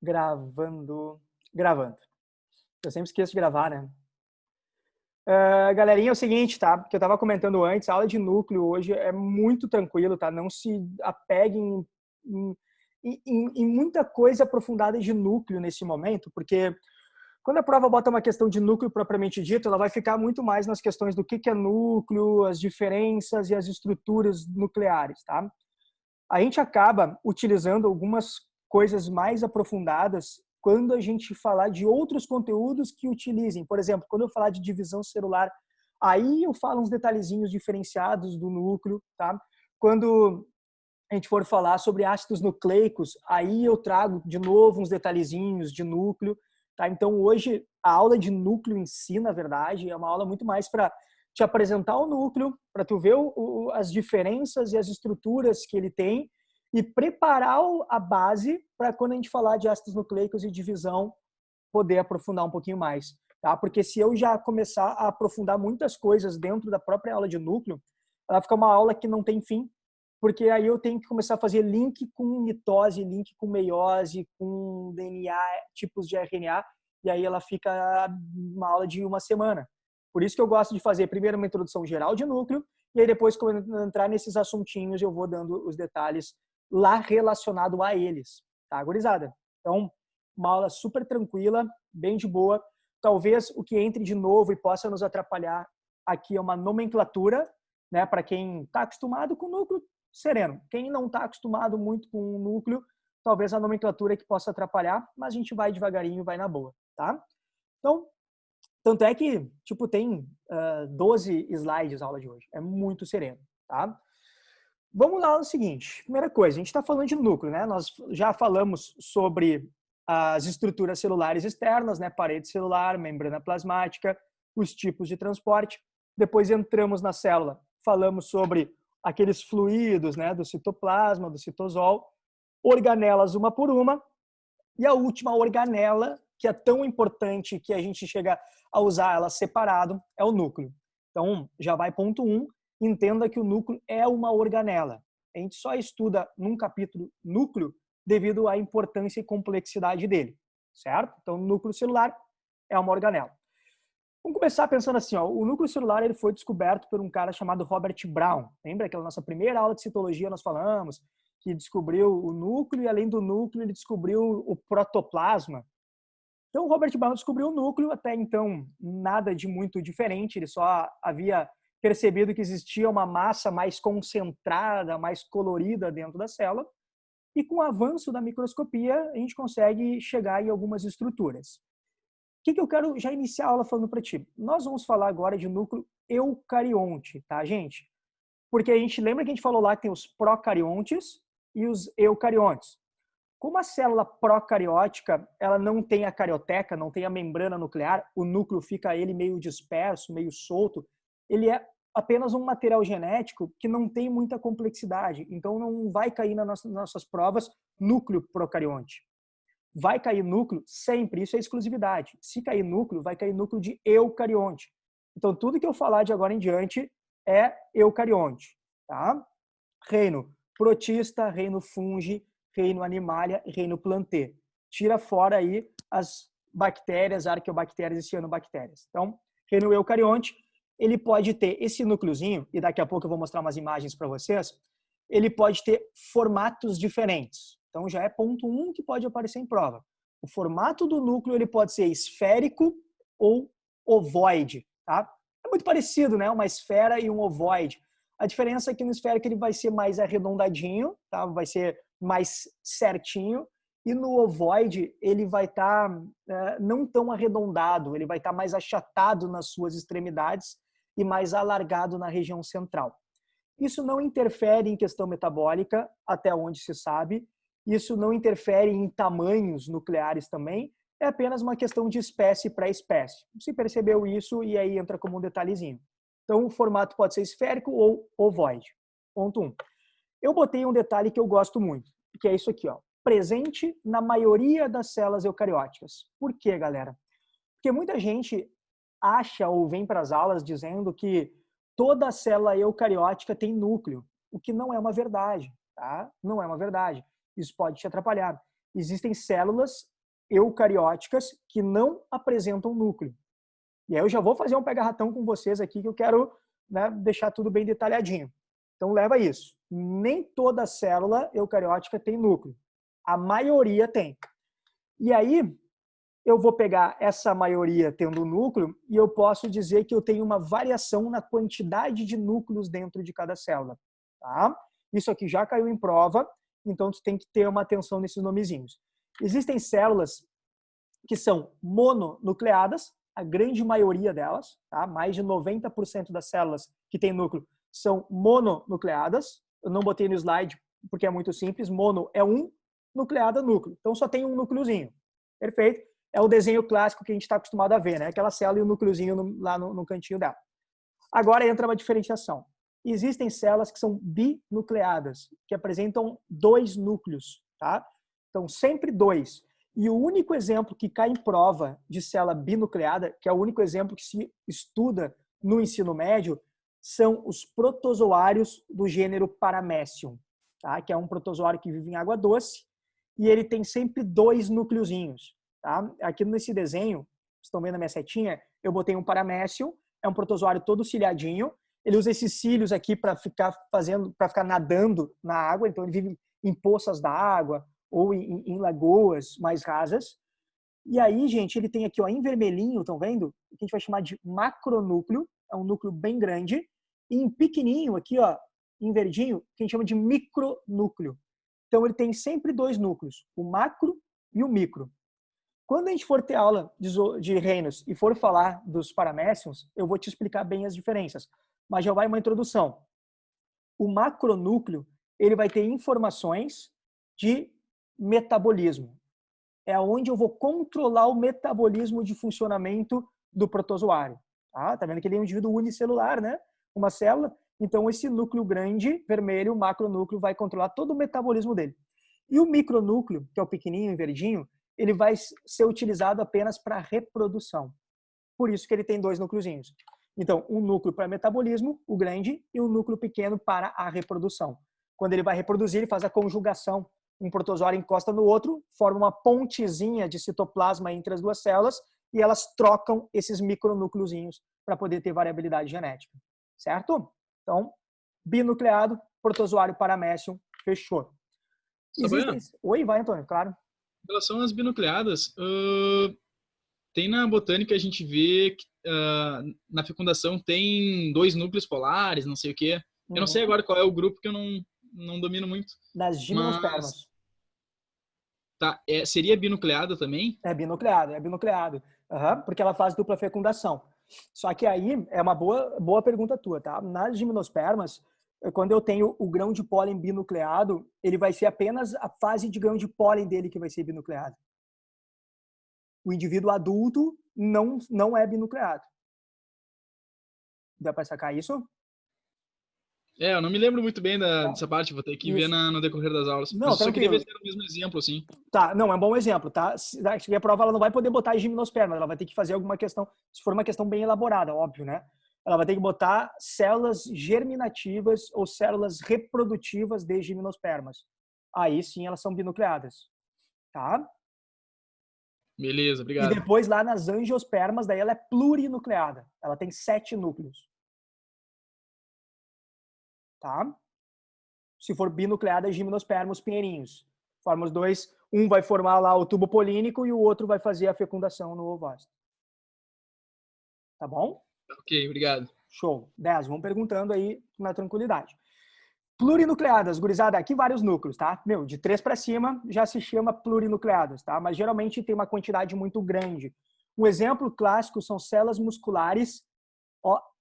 Gravando. Gravando. Eu sempre esqueço de gravar, né? Galerinha, é o seguinte, tá? Que eu tava comentando antes, a aula de núcleo hoje é muito tranquilo, tá? Não se apeguem em muita coisa aprofundada de núcleo nesse momento, porque quando a prova bota uma questão de núcleo propriamente dito, ela vai ficar muito mais nas questões do que é núcleo, as diferenças e as estruturas nucleares, tá? A gente acaba utilizando algumas coisas mais aprofundadas quando a gente falar de outros conteúdos que utilizem. Por exemplo, quando eu falar de divisão celular, aí eu falo uns detalhezinhos diferenciados do núcleo, tá? Quando a gente for falar sobre ácidos nucleicos, aí eu trago de novo uns detalhezinhos de núcleo, tá? Então hoje a aula de núcleo em si, na verdade, é uma aula muito mais para te apresentar o núcleo, para tu ver as diferenças e as estruturas que ele tem e preparar a base para quando a gente falar de ácidos nucleicos e divisão, poder aprofundar um pouquinho mais, tá? Porque se eu já começar a aprofundar muitas coisas dentro da própria aula de núcleo, ela fica uma aula que não tem fim, porque aí eu tenho que começar a fazer link com mitose, link com meiose, com DNA, tipos de RNA, e aí ela fica uma aula de uma semana. Por isso que eu gosto de fazer primeiro uma introdução geral de núcleo, e aí depois, quando eu entrar nesses assuntinhos, eu vou dando os detalhes lá relacionado a eles, tá, gurizada? Então, uma aula super tranquila, bem de boa. Talvez o que entre de novo e possa nos atrapalhar aqui é uma nomenclatura, né? Para quem está acostumado com núcleo, sereno. Quem não está acostumado muito com o núcleo, talvez a nomenclatura que possa atrapalhar, mas a gente vai devagarinho, vai na boa, tá? Então, tanto é que, tipo, tem 12 slides a aula de hoje. É muito sereno, tá? Vamos lá, o seguinte. Primeira coisa, a gente está falando de núcleo, né? Nós já falamos sobre as estruturas celulares externas, né? Parede celular, membrana plasmática, os tipos de transporte. Depois entramos na célula, falamos sobre aqueles fluidos, né? Do citoplasma, do citosol, organelas uma por uma. E a última organela, que é tão importante que a gente chega a usar ela separado, é o núcleo. Então, já vai ponto 1, entenda que o núcleo é uma organela. A gente só estuda num capítulo núcleo devido à importância e complexidade dele, certo? Então, o núcleo celular é uma organela. Vamos começar pensando assim, ó, o núcleo celular ele foi descoberto por um cara chamado Robert Brown. Lembra aquela nossa primeira aula de citologia nós falamos que descobriu o núcleo e além do núcleo ele descobriu o protoplasma. Então, o Robert Brown descobriu o núcleo, até então nada de muito diferente, ele só havia percebido que existia uma massa mais concentrada, mais colorida dentro da célula, e com o avanço da microscopia, a gente consegue chegar em algumas estruturas. O que eu quero já iniciar a aula falando para ti? Nós vamos falar agora de núcleo eucarionte, tá, gente? Porque a gente lembra que a gente falou lá que tem os procariontes e os eucariontes. Como a célula procariótica, ela não tem a carioteca, não tem a membrana nuclear, o núcleo fica ele meio disperso, meio solto, ele é apenas um material genético que não tem muita complexidade, então não vai cair nas nossas provas núcleo procarionte. Vai cair núcleo sempre, isso é exclusividade. Se cair núcleo, vai cair núcleo de eucarionte. Então, tudo que eu falar de agora em diante é eucarionte, tá? Reino protista, reino fungi, reino animalia e reino plantê. Tira fora aí as bactérias, arqueobactérias e cianobactérias. Então, reino eucarionte, ele pode ter esse núcleozinho, e daqui a pouco eu vou mostrar umas imagens para vocês, ele pode ter formatos diferentes. Então, já é ponto 1 que pode aparecer em prova. O formato do núcleo ele pode ser esférico ou ovoide, tá? É muito parecido, né? Uma esfera e um ovoide. A diferença é que no esférico ele vai ser mais arredondadinho, tá? Vai ser mais certinho, e no ovoide ele vai estar não tão arredondado, ele vai estar mais achatado nas suas extremidades e mais alargado na região central. Isso não interfere em questão metabólica, até onde se sabe, isso não interfere em tamanhos nucleares também, é apenas uma questão de espécie para espécie. Se percebeu isso, e aí entra como um detalhezinho. Então, o formato pode ser esférico ou ovoide. Ponto 1. Eu botei um detalhe que eu gosto muito, que é isso aqui, ó. Presente na maioria das células eucarióticas. Por quê, galera? Porque muita gente acha ou vem para as aulas dizendo que toda célula eucariótica tem núcleo, o que não é uma verdade, tá? Não é uma verdade. Isso pode te atrapalhar. Existem células eucarióticas que não apresentam núcleo. E aí eu já vou fazer um pega-ratão com vocês aqui que eu quero, né, deixar tudo bem detalhadinho. Então leva isso. Nem toda célula eucariótica tem núcleo. A maioria tem. E aí eu vou pegar essa maioria tendo núcleo e eu posso dizer que eu tenho uma variação na quantidade de núcleos dentro de cada célula. Tá? Isso aqui já caiu em prova, então tu tem que ter uma atenção nesses nomezinhos. Existem células que são mononucleadas, a grande maioria delas, tá? Mais de 90% das células que têm núcleo são mononucleadas. Eu não botei no slide porque é muito simples. Mono é um, nucleada núcleo. Então só tem um núcleozinho. Perfeito? É o desenho clássico que a gente está acostumado a ver, né? Aquela célula e o núcleozinho lá no cantinho dela. Agora entra uma diferenciação. Existem células que são binucleadas, que apresentam 2 núcleos, tá? Então sempre 2. E o único exemplo que cai em prova de célula binucleada, que é o único exemplo que se estuda no ensino médio, são os protozoários do gênero Paramecium, tá? Que é um protozoário que vive em água doce e ele tem sempre 2 núcleozinhos. Tá? Aqui nesse desenho, vocês estão vendo a minha setinha, eu botei um Paramecium, é um protozoário todo ciliadinho. Ele usa esses cílios aqui para ficar nadando na água, então ele vive em poças d'água ou em lagoas mais rasas. E aí, gente, ele tem aqui, ó, em vermelhinho, estão vendo? O que a gente vai chamar de macronúcleo, é um núcleo bem grande. E em pequenininho, aqui, ó, em verdinho, que a gente chama de micronúcleo. Então ele tem sempre 2 núcleos, o macro e o micro. Quando a gente for ter aula de reinos e for falar dos Parameciums, eu vou te explicar bem as diferenças. Mas já vai uma introdução. O macronúcleo, ele vai ter informações de metabolismo. É onde eu vou controlar o metabolismo de funcionamento do protozoário. Tá vendo que ele é um indivíduo unicelular, né? Uma célula. Então, esse núcleo grande, vermelho, o macronúcleo, vai controlar todo o metabolismo dele. E o micronúcleo, que é o pequenininho e verdinho, ele vai ser utilizado apenas para reprodução. Por isso que ele tem 2 núcleozinhos. Então, um núcleo para metabolismo, o grande, e um núcleo pequeno para a reprodução. Quando ele vai reproduzir, ele faz a conjugação. Um protozoário encosta no outro, forma uma pontezinha de citoplasma entre as 2 células e elas trocam esses micronúcleozinhos para poder ter variabilidade genética. Certo? Então, binucleado, protozoário Paramecium, fechou. Existem... Oi, vai, Antônio, claro. Em relação às binucleadas, tem na botânica a gente vê que na fecundação tem 2 núcleos polares, não sei o quê. Eu não sei agora qual é o grupo que eu não domino muito. Das gimnospermas. Tá, seria binucleada também? É binucleado. Porque ela faz dupla fecundação. Só que aí é uma boa pergunta tua, tá? Nas gimnospermas, quando eu tenho o grão de pólen binucleado, ele vai ser apenas a fase de grão de pólen dele que vai ser binucleado. O indivíduo adulto não é binucleado. Dá para sacar isso? Eu não me lembro muito bem dessa parte, vou ter que ver no decorrer das aulas. Não, mas isso aqui tranquilo. deve ser o mesmo exemplo, assim. Tá, não, é um bom exemplo, tá? Se a prova ela não vai poder botar gimnosperma, ela vai ter que fazer alguma questão, se for uma questão bem elaborada, óbvio, né? Ela vai ter que botar células germinativas ou células reprodutivas de gimnospermas. Aí sim elas são binucleadas, tá? Beleza, obrigado. E depois lá nas angiospermas, daí ela é plurinucleada. Ela tem 7 núcleos. Tá? Se for binucleada, é gimnospermos pinheirinhos. Forma os 2, um vai formar lá o tubo polínico e o outro vai fazer a fecundação no ovário. Tá bom? Ok, obrigado. Show. 10, vão perguntando aí na tranquilidade. Plurinucleadas, gurizada, aqui vários núcleos, tá? De 3 para cima já se chama plurinucleadas, tá? Mas geralmente tem uma quantidade muito grande. Um exemplo clássico são células musculares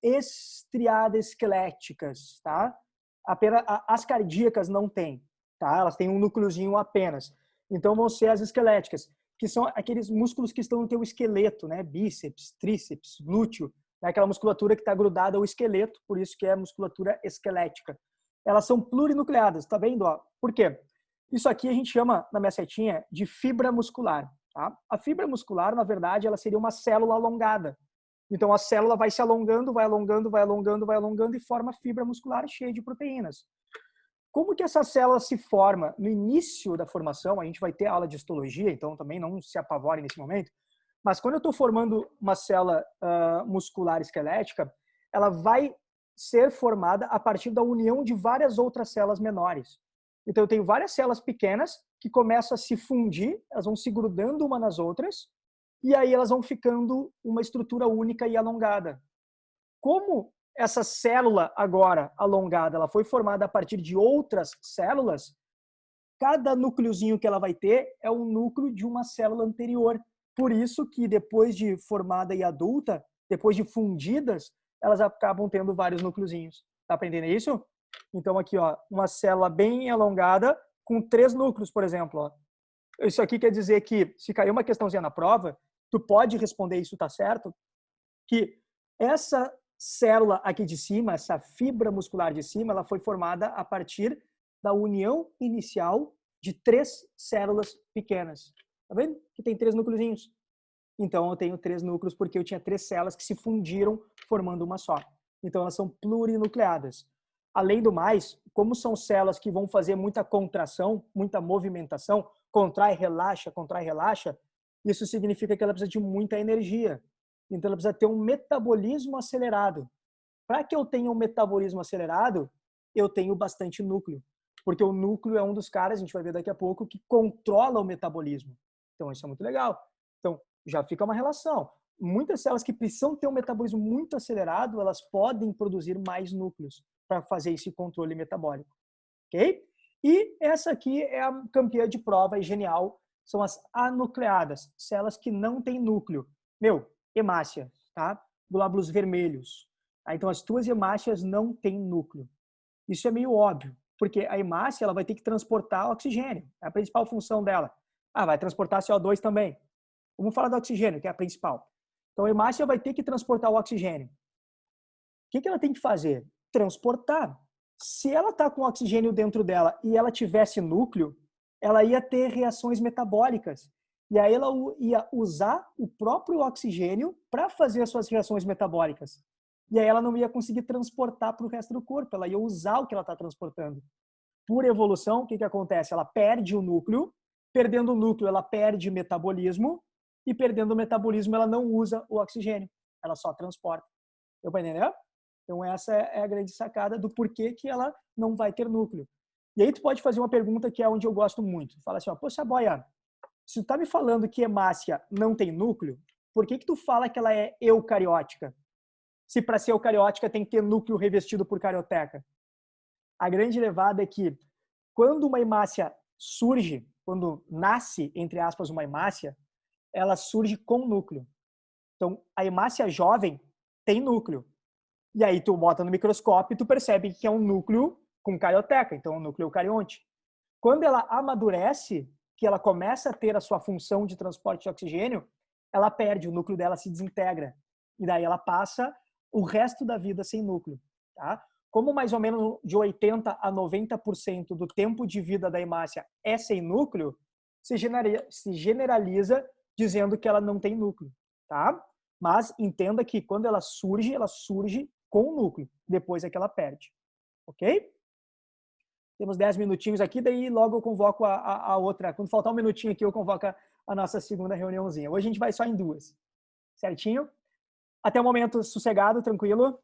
estriadas esqueléticas, tá? Apenas as cardíacas não têm, tá? Elas têm um núcleozinho apenas. Então vão ser as esqueléticas, que são aqueles músculos que estão no teu esqueleto, né? Bíceps, tríceps, glúteo, né? Aquela musculatura que está grudada ao esqueleto, por isso que é musculatura esquelética. Elas são plurinucleadas, tá vendo? Por quê? Isso aqui a gente chama, na minha setinha, de fibra muscular, tá? A fibra muscular, na verdade, ela seria uma célula alongada. Então, a célula vai se alongando, vai alongando, vai alongando, vai alongando e forma fibra muscular cheia de proteínas. Como que essa célula se forma? No início da formação, a gente vai ter aula de histologia, então também não se apavore nesse momento, mas quando eu estou formando uma célula muscular esquelética, ela vai ser formada a partir da união de várias outras células menores. Então eu tenho várias células pequenas que começam a se fundir, elas vão se grudando uma nas outras, e aí elas vão ficando uma estrutura única e alongada. Como essa célula agora alongada, ela foi formada a partir de outras células, cada núcleozinho que ela vai ter é um núcleo de uma célula anterior. Por isso que depois de formada e adulta, depois de fundidas, elas acabam tendo vários núcleozinhos. Tá aprendendo isso? Então aqui, ó, uma célula bem alongada com 3 núcleos, por exemplo, ó. Isso aqui quer dizer que se cair uma questãozinha na prova, tu pode responder isso, tá certo? Que essa célula aqui de cima, essa fibra muscular de cima, ela foi formada a partir da união inicial de 3 células pequenas. Tá vendo? Que tem 3 núcleozinhos. Então eu tenho 3 núcleos porque eu tinha 3 células que se fundiram formando uma só. Então elas são plurinucleadas. Além do mais, como são células que vão fazer muita contração, muita movimentação, contrai, relaxa, isso significa que ela precisa de muita energia. Então ela precisa ter um metabolismo acelerado. Para que eu tenha um metabolismo acelerado, eu tenho bastante núcleo. Porque o núcleo é um dos caras, a gente vai ver daqui a pouco, que controla o metabolismo. Então isso é muito legal. Então já fica uma relação. Muitas células que precisam ter um metabolismo muito acelerado, elas podem produzir mais núcleos para fazer esse controle metabólico. Ok? E essa aqui é a campeã de prova e genial. São as anucleadas, células que não têm núcleo. Hemácia, tá? Glóbulos vermelhos. Então, as tuas hemácias não têm núcleo. Isso é meio óbvio, porque a hemácia ela vai ter que transportar oxigênio. É a principal função dela. Vai transportar CO2 também. Vamos falar do oxigênio, que é a principal. Então, a hemácia vai ter que transportar o oxigênio. O que ela tem que fazer? Transportar. Se ela está com oxigênio dentro dela e ela tivesse núcleo, ela ia ter reações metabólicas. E aí ela ia usar o próprio oxigênio para fazer as suas reações metabólicas. E aí ela não ia conseguir transportar para o resto do corpo, ela ia usar o que ela está transportando. Por evolução, o que acontece? Ela perde o núcleo, perdendo o núcleo ela perde metabolismo, e perdendo o metabolismo ela não usa o oxigênio, ela só transporta. Deu para entender? Então essa é a grande sacada do porquê que ela não vai ter núcleo. E aí tu pode fazer uma pergunta que é onde eu gosto muito. Fala assim, ó, poxa, Boia, se tu tá me falando que hemácia não tem núcleo, por que tu fala que ela é eucariótica? Se para ser eucariótica tem que ter núcleo revestido por carioteca. A grande levada é que quando uma hemácia surge, quando nasce, entre aspas, uma hemácia, ela surge com núcleo. Então, a hemácia jovem tem núcleo. E aí tu bota no microscópio e tu percebe que é um núcleo com carioteca, então é um núcleo eucarionte. Quando ela amadurece, que ela começa a ter a sua função de transporte de oxigênio, ela perde, o núcleo dela se desintegra. E daí ela passa o resto da vida sem núcleo. Tá? Como mais ou menos de 80% a 90% do tempo de vida da hemácia é sem núcleo, se generaliza dizendo que ela não tem núcleo. Tá? Mas entenda que quando ela surge com o núcleo. Depois é que ela perde. Ok? Temos 10 minutinhos aqui, daí logo eu convoco a outra. Quando faltar um minutinho aqui, eu convoco a nossa segunda reuniãozinha. Hoje a gente vai só em 2. Certinho? Até o momento sossegado, tranquilo?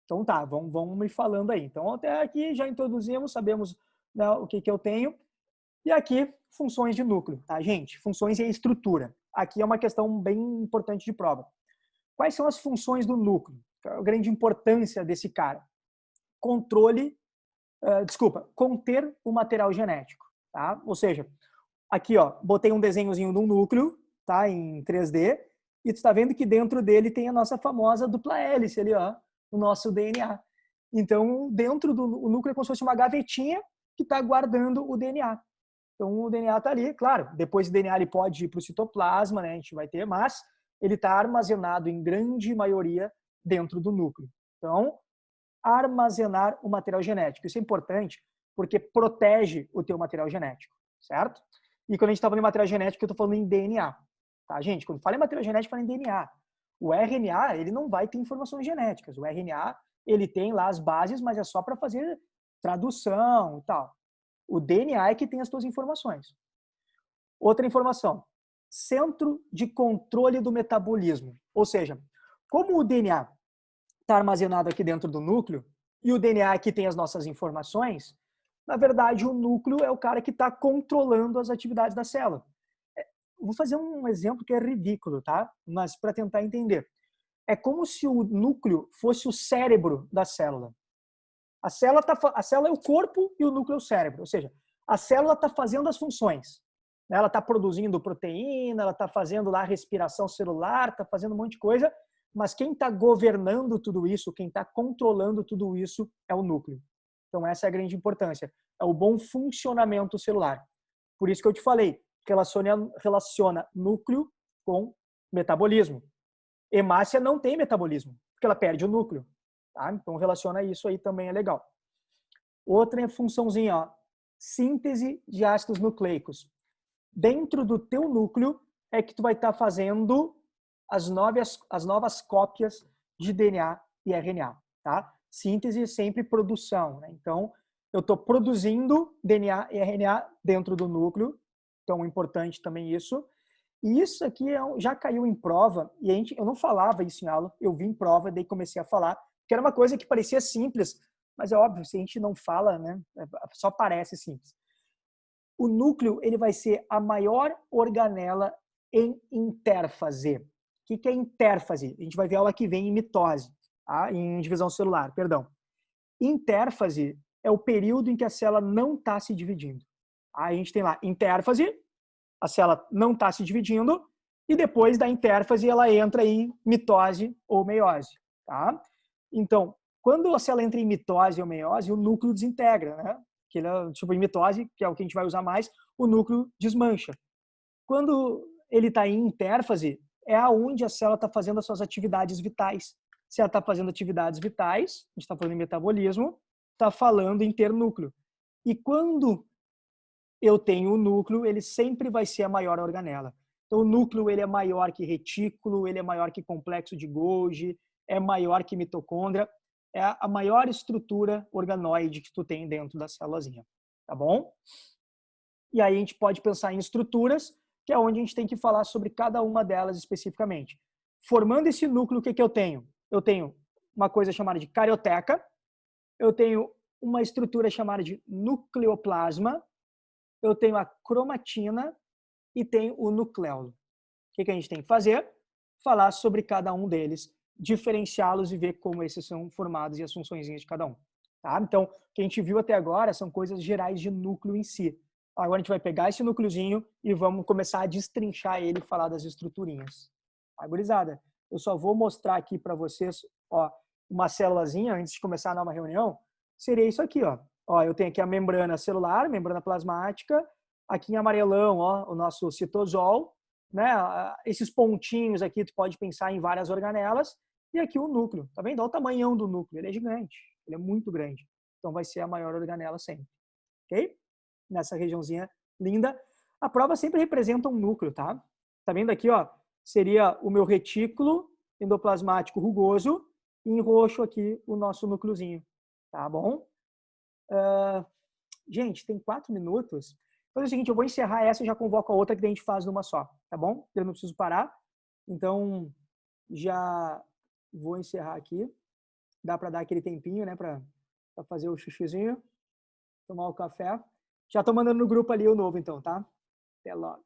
Então tá, vão me falando aí. Então até aqui já introduzimos, sabemos, né, o que eu tenho. E aqui, funções de núcleo, tá, gente? Funções e estrutura. Aqui é uma questão bem importante de prova. Quais são as funções do núcleo? A grande importância desse cara. Conter o material genético, tá? Ou seja, aqui, ó, botei um desenhozinho de um núcleo, tá, em 3D, e tu está vendo que dentro dele tem a nossa famosa dupla hélice ali, ó, o nosso DNA. Então, dentro do núcleo é como se fosse uma gavetinha que está guardando o DNA. Então, o DNA está ali, claro, depois o DNA ele pode ir para o citoplasma, né, a gente vai ter, mas ele está armazenado em grande maioria dentro do núcleo. Então, armazenar o material genético. Isso é importante porque protege o teu material genético, certo? E quando a gente está falando em material genético, eu estou falando em DNA, tá, gente? Quando fala em material genético, fala em DNA. O RNA, ele não vai ter informações genéticas. O RNA, ele tem lá as bases, mas é só para fazer tradução e tal. O DNA é que tem as tuas informações. Outra informação, centro de controle do metabolismo. Ou seja, como o DNA está armazenado aqui dentro do núcleo, e o DNA aqui tem as nossas informações, na verdade, o núcleo é o cara que está controlando as atividades da célula. Vou fazer um exemplo que é ridículo, tá? Mas para tentar entender. É como se o núcleo fosse o cérebro da célula. A célula é o corpo e o núcleo é o cérebro. Ou seja, a célula está fazendo as funções. Ela está produzindo proteína, ela está fazendo lá a respiração celular, está fazendo um monte de coisa, mas quem está governando tudo isso, quem está controlando tudo isso é o núcleo. Então essa é a grande importância. É o bom funcionamento celular. Por isso que eu te falei, relaciona núcleo com metabolismo. Hemácia não tem metabolismo, porque ela perde o núcleo. Tá? Então relaciona isso aí também é legal. Outra funçãozinha, ó, síntese de ácidos nucleicos. Dentro do teu núcleo é que tu vai estar fazendo as novas cópias de DNA e RNA. Tá? Síntese é sempre produção. Né? Então, eu estou produzindo DNA e RNA dentro do núcleo. Então, é importante também isso. E isso aqui já caiu em prova, e eu não falava isso em aula, eu vi em prova, daí comecei a falar, que era uma coisa que parecia simples, mas é óbvio, se a gente não fala, né, só parece simples. O núcleo ele vai ser a maior organela em intérfase. O que é intérfase? A gente vai ver aula que vem em mitose, tá? Em divisão celular, perdão. Intérfase é o período em que a célula não está se dividindo. Aí a gente tem lá intérfase, a célula não está se dividindo, e depois da intérfase ela entra em mitose ou meiose. Tá? Então, quando a célula entra em mitose ou meiose, o núcleo desintegra, né? Que ele é, tipo, em mitose, que é o que a gente vai usar mais, o núcleo desmancha. Quando ele está em intérfase, é aonde a célula está fazendo as suas atividades vitais. Se ela está fazendo atividades vitais, a gente está falando em metabolismo, está falando em ter núcleo. E quando eu tenho o núcleo, ele sempre vai ser a maior organela. Então, o núcleo ele é maior que retículo, ele é maior que complexo de Golgi, é maior que mitocôndria, é a maior estrutura organoide que tu tem dentro da célulazinha, tá bom? E aí a gente pode pensar em estruturas, que é onde a gente tem que falar sobre cada uma delas especificamente. Formando esse núcleo, o que eu tenho? Eu tenho uma coisa chamada de carioteca, eu tenho uma estrutura chamada de nucleoplasma, eu tenho a cromatina e tenho o nucleolo. O que a gente tem que fazer? Falar sobre cada um deles, diferenciá-los e ver como esses são formados e as funções de cada um. Tá? Então, o que a gente viu até agora são coisas gerais de núcleo em si. Agora a gente vai pegar esse núcleozinho e vamos começar a destrinchar ele e falar das estruturinhas. Tá, gurizada? Eu só vou mostrar aqui para vocês, ó, uma célulazinha antes de começar a nova reunião. Seria isso aqui, ó. Ó, eu tenho aqui a membrana celular, membrana plasmática. Aqui em amarelão, ó, o nosso citosol, né? Esses pontinhos aqui, tu pode pensar em várias organelas. E aqui o núcleo, tá vendo? Olha o tamanhão do núcleo, ele é gigante, ele é muito grande. Então vai ser a maior organela sempre, ok? Nessa regiãozinha linda. A prova sempre representa um núcleo, tá? Tá vendo aqui, ó? Seria o meu retículo endoplasmático rugoso e em roxo aqui o nosso núcleozinho, tá bom? Gente, tem 4 minutos. Então é o seguinte, eu vou encerrar essa e já convoco a outra que a gente faz numa só, tá bom? Eu não preciso parar. Então, já vou encerrar aqui. Dá para dar aquele tempinho, né, para fazer o xixizinho, tomar o café. Já tô mandando no grupo ali o novo, então, tá? Até logo.